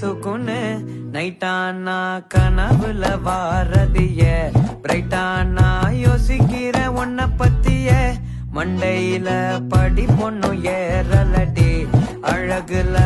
சுகுனு நைட்டானா கனவுல வாரதிய பிரைட்டானா யோசிக்கிற உன்ன பத்திய மண்டையில படி பொண்ணு ஏறலடி அழகுல